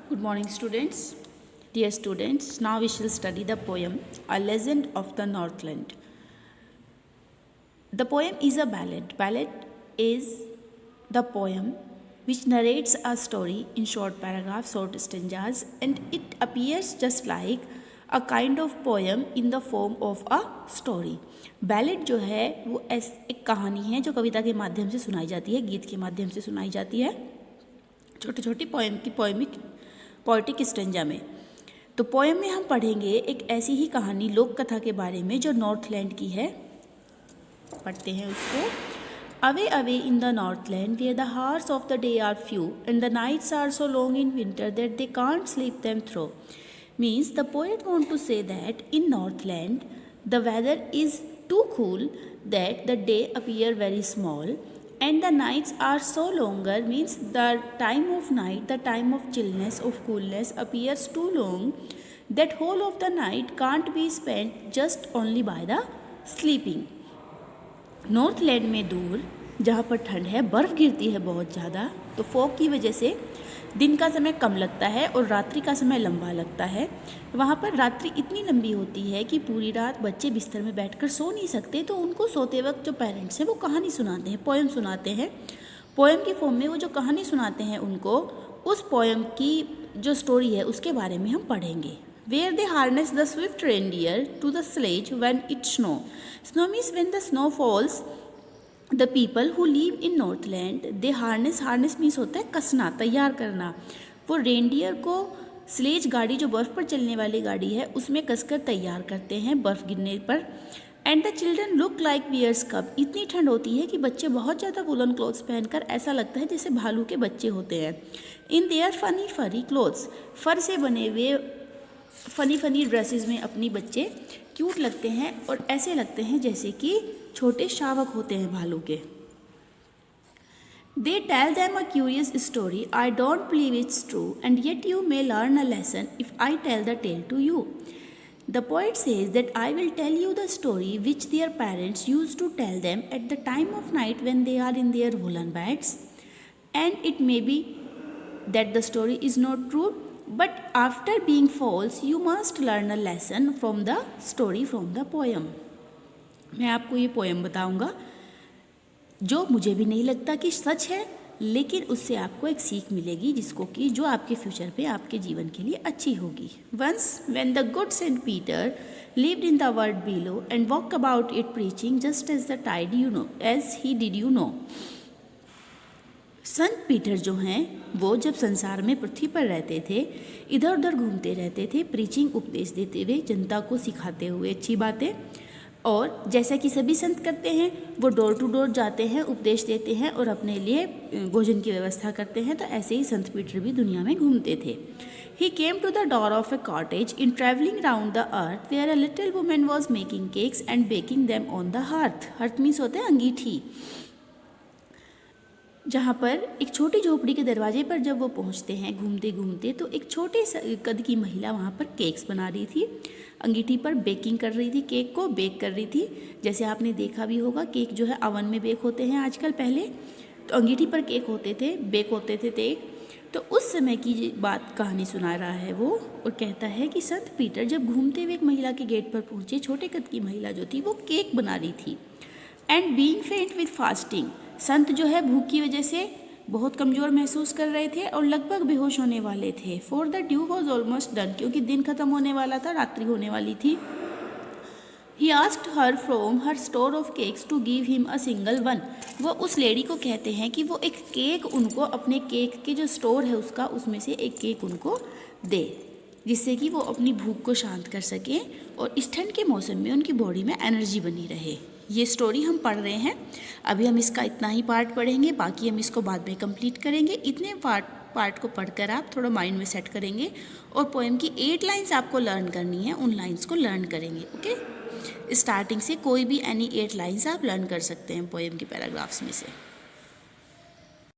Good morning, students. Dear students, now we shall study the poem A Legend of the Northland. The poem is a ballad. Ballad is the poem which narrates a story in short paragraphs, short stanzas, and it appears just like a kind of poem in the form of a story. Ballot जो है वो एक कहानी है जो कविता के माध्यम से सुनाई जाती है, गीत के माध्यम से सुनाई जाती है छोटी छोटी पोएटिक स्टेंजा में। तो पोएम में हम पढ़ेंगे एक ऐसी ही कहानी लोक कथा के बारे में जो नॉर्थलैंड की है। पढ़ते हैं उसको। Away away in the northland where the hours of the day are few and the nights are so long in winter that they can't sleep them through. Means the poet want to say that in northland the weather is too cool that the day appear very small and the nights are so longer, means the time of night, the time of chillness, of coolness appears too long that whole of the night can't be spent just only by the sleeping. Northland में दूर जहाँ पर ठंड है, बर्फ़ गिरती है बहुत ज़्यादा, तो फॉग की वजह से दिन का समय कम लगता है और रात्रि का समय लंबा लगता है। वहाँ पर रात्रि इतनी लंबी होती है कि पूरी रात बच्चे बिस्तर में बैठकर सो नहीं सकते, तो उनको सोते वक्त जो पेरेंट्स हैं वो कहानी सुनाते हैं, पोएम सुनाते हैं। पोएम की फॉर्म में वो जो कहानी सुनाते हैं उनको, उस पोएम की जो स्टोरी है उसके बारे में हम पढ़ेंगे। Where they harness the swift reindeer to the sledge when it snow. Snow means when the snow falls. The people who live in Northland, they harness means होता है कसना, तैयार करना। वो रेंडियर को स्लेज गाड़ी, जो बर्फ़ पर चलने वाली गाड़ी है, उसमें कसकर तैयार करते हैं बर्फ़ गिरने पर। And the children look like bears cub. इतनी ठंड होती है कि बच्चे बहुत ज़्यादा वुलन क्लोथ्स पहनकर ऐसा लगता है जैसे भालू के बच्चे होते हैं। इन देयर फनी फरी क्लोथ्स, फर से बने हुए फनी ड्रेसेस में अपनी बच्चे क्यूट लगते हैं और ऐसे लगते हैं जैसे कि छोटे शावक होते हैं भालू के। They tell them a curious story. I don't believe it's true, and yet you may learn a lesson if I tell the tale to you. The poet says that I will tell you the story which their parents used to tell them at the time of night when they are in their woolen beds, and it may be that the story is not true, but after being false, you must learn a lesson from the story, from the poem. मैं आपको ये poem बताऊंगा जो मुझे भी नहीं लगता कि सच है, लेकिन उससे आपको एक सीख मिलेगी जिसको कि जो आपके फ्यूचर पे, आपके जीवन के लिए अच्छी होगी। Once when the good Saint Peter lived in the world below and walked about it preaching just as the tide as he did Sant Peter जो हैं वो जब संसार में पृथ्वी पर रहते थे, इधर उधर घूमते रहते थे, प्रीचिंग उपदेश देते हुए, जनता को सिखाते हुए अच्छी बातें। और जैसा कि सभी संत करते हैं, वो डोर टू डोर जाते हैं, उपदेश देते हैं और अपने लिए भोजन की व्यवस्था करते हैं। तो ऐसे ही संत पीटर भी दुनिया में घूमते थे। He came to the door of a cottage in traveling round the earth where a little woman was making cakes and baking them on the hearth. hearth means होता है अंगीठी। जहाँ पर एक छोटी झोपड़ी के दरवाजे पर जब वो पहुँचते हैं घूमते घूमते, तो एक छोटे कद की महिला वहाँ पर केक्स बना रही थी, अंगीठी पर बेकिंग कर रही थी, केक को बेक कर रही थी। जैसे आपने देखा भी होगा, केक जो है अवन में बेक होते हैं आजकल, पहले तो अंगीठी पर केक होते थे, बेक होते थे केक। तो उस समय की बात कहानी सुना रहा है वो, और कहता है कि संत पीटर जब घूमते हुए एक महिला के गेट पर पहुँचे, छोटे कद की महिला जो थी वो केक बना रही थी। एंड बीइंग फेंट विद फास्टिंग, संत जो है भूख की वजह से बहुत कमज़ोर महसूस कर रहे थे और लगभग बेहोश होने वाले थे। For the due was almost done, क्योंकि दिन खत्म होने वाला था, रात्रि होने वाली थी। He asked her from her store of cakes to give him a single one. वो उस लेडी को कहते हैं कि वो एक केक उनको, अपने केक के जो स्टोर है उसका, उसमें से एक केक उनको दे, जिससे कि वो अपनी भूख को शांत कर सकें और इस ठंड के मौसम में उनकी बॉडी में एनर्जी बनी रहे। ये स्टोरी हम पढ़ रहे हैं, अभी हम इसका इतना ही पार्ट पढ़ेंगे, बाकी हम इसको बाद में कंप्लीट करेंगे। इतने पार्ट को पढ़कर आप थोड़ा माइंड में सेट करेंगे और पोएम की 8 लाइन्स आपको लर्न करनी है, उन लाइन्स को लर्न करेंगे। ओके, स्टार्टिंग से कोई भी एनी 8 लाइन्स आप लर्न कर सकते हैं पोएम के पैराग्राफ्स में से।